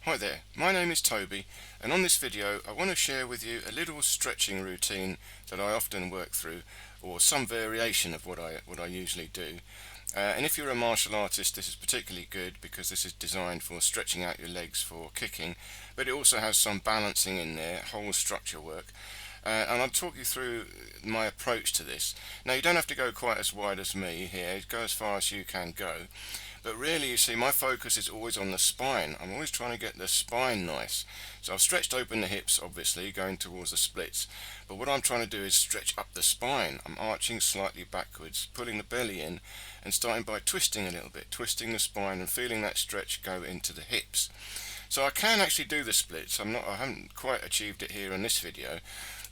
Hi there, my name is Toby, and on this video I want to share with you a little stretching routine that I often work through, or some variation of what I usually do. And if you're a martial artist, this is particularly good because this is designed for stretching out your legs for kicking, but it also has some balancing in there, whole structure work. And I'll talk you through my approach to this. Now, you don't have to go quite as wide as me here, go as far as you can go. But really, you see, my focus is always on the spine. I'm always trying to get the spine nice. So I've stretched open the hips, obviously, going towards the splits. But what I'm trying to do is stretch up the spine. I'm arching slightly backwards, pulling the belly in, and starting by twisting a little bit, twisting the spine and feeling that stretch go into the hips. So I can actually do the splits. I haven't quite achieved it here in this video,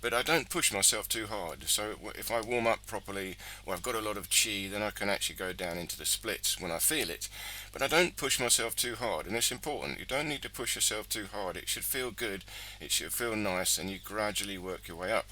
but I don't push myself too hard. So if I warm up properly, or I've got a lot of chi, then I can actually go down into the splits when I feel it. But I don't push myself too hard, and it's important. You don't need to push yourself too hard. It should feel good, it should feel nice, and you gradually work your way up.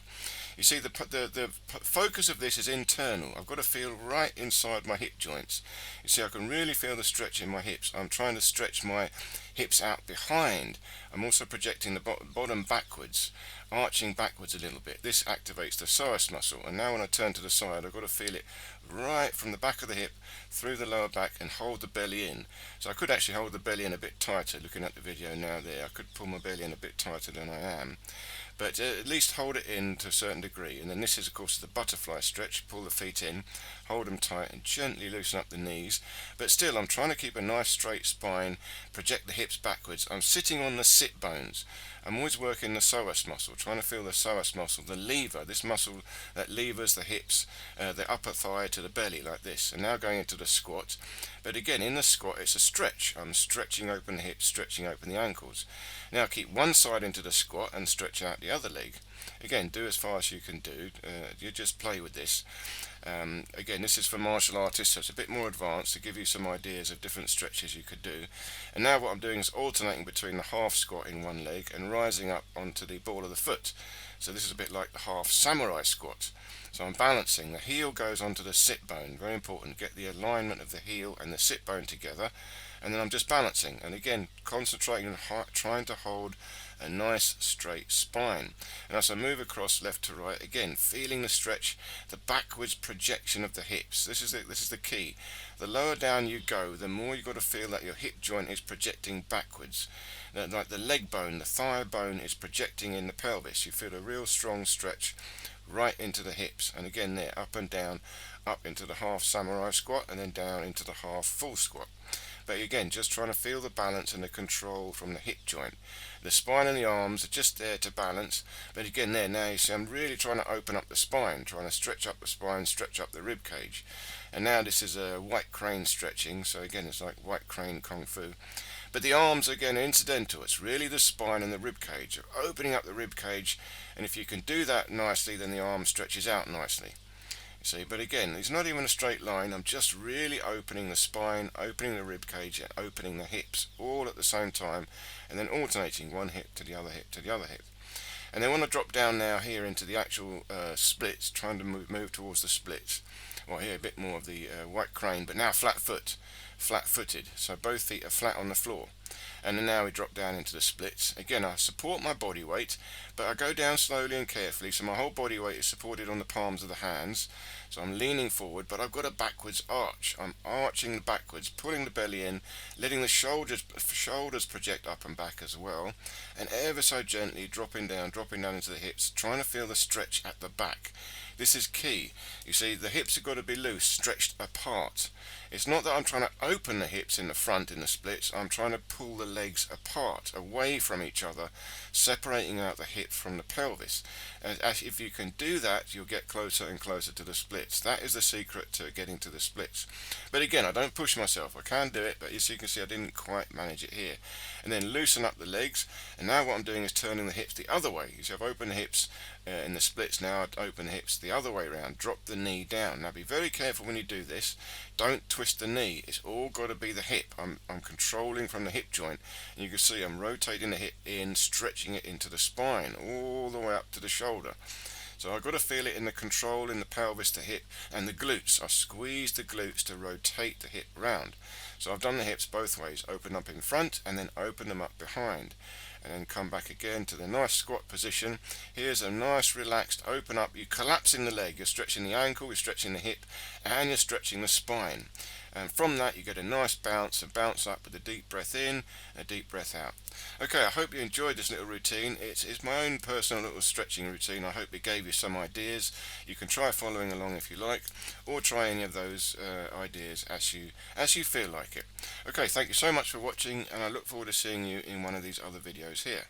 You see, the focus of this is internal. I've got to feel right inside my hip joints. You see, I can really feel the stretch in my hips. I'm trying to stretch my hips out behind. I'm also projecting the bottom backwards, arching backwards a little bit. This activates the psoas muscle. And now when I turn to the side, I've got to feel it right from the back of the hip through the lower back and hold the belly in. So I could actually hold the belly in a bit tighter. Looking at the video now there, I could pull my belly in a bit tighter than I am. But at least hold it in to a certain degree. And then this is, of course, the butterfly stretch. Pull the feet in, hold them tight, and gently loosen up the knees. But still, I'm trying to keep a nice straight spine, project the hips backwards. I'm sitting on the sit bones. I'm always working the psoas muscle, trying to feel the psoas muscle, the lever, this muscle that levers the hips, the upper thigh to the belly like this. And now going into the squat. But again, in the squat, it's a stretch. I'm stretching open the hips, stretching open the ankles. Now keep one side into the squat and stretch out the other leg. Again, do as far as you can do. You just play with this. Again, this is for martial artists, so it's a bit more advanced to give you some ideas of different stretches you could do. And now what I'm doing is alternating between the half squat in one leg and rising up onto the ball of the foot. So this is a bit like the half samurai squat. So I'm balancing. The heel goes onto the sit bone. Very important. Get the alignment of the heel and the sit bone together. And then I'm just balancing. And again, concentrating on trying to hold a nice straight spine. And as I move across left to right, again, feeling the stretch, the backwards projection of the hips. This is the key. The lower down you go, the more you've got to feel that your hip joint is projecting backwards. Like the leg bone, the thigh bone is projecting in the pelvis. You feel a real strong stretch right into the hips. And again there, up and down, up into the half samurai squat, and then down into the half full squat. But again, just trying to feel the balance and the control from the hip joint. The spine and the arms are just there to balance. But again there, now you see I'm really trying to open up the spine, trying to stretch up the spine, stretch up the rib cage. And now this is a white crane stretching, so again it's like white crane kung fu. But the arms, again, are incidental. It's really the spine and the rib cage. You're opening up the rib cage, and if you can do that nicely, then the arm stretches out nicely. You see, but again, it's not even a straight line. I'm just really opening the spine, opening the rib cage, and opening the hips, all at the same time, and then alternating one hip to the other hip to the other hip. And then when I drop down now here into the actual splits, trying to move towards the splits. Well, here a bit more of the white crane, but now flat-footed. So both feet are flat on the floor. And then now we drop down into the splits. Again, I support my body weight, but I go down slowly and carefully, so my whole body weight is supported on the palms of the hands. So I'm leaning forward, but I've got a backwards arch. I'm arching backwards, pulling the belly in, letting the shoulders project up and back as well, and ever so gently dropping down into the hips, trying to feel the stretch at the back. This is key. You see, the hips have got to be loose, stretched apart. It's not that I'm trying to open the hips in the front in the splits. I'm trying to pull the legs apart, away from each other, separating out the hip from the pelvis. As if you can do that, you'll get closer and closer to the splits. That is the secret to getting to the splits. But again, I don't push myself. I can do it, but as you can see, I didn't quite manage it here. And then loosen up the legs. And now what I'm doing is turning the hips the other way. You see, I've opened the hips in the splits. Now I open the hips the other way around. Drop the knee down. Now be very careful when you do this. Don't twist the knee. It's all got to be the hip. I'm controlling from the hip joint. And you can see I'm rotating the hip in, stretching it into the spine, all the way up to the shoulder. So I've got to feel it in the control in the pelvis, the hip, and the glutes. I squeeze the glutes to rotate the hip round. So I've done the hips both ways, open up in front and then open them up behind, and then come back again to the nice squat position. Here's a nice relaxed open up. You collapse in the leg, you're stretching the ankle, you're stretching the hip, and you're stretching the spine. And from that you get a nice bounce, up with a deep breath in, a deep breath out. Okay, I hope you enjoyed this little routine. It's my own personal little stretching routine. I hope it gave you some ideas. You can try following along if you like, or try any of those ideas as you feel like it. Okay, thank you so much for watching, and I look forward to seeing you in one of these other videos here.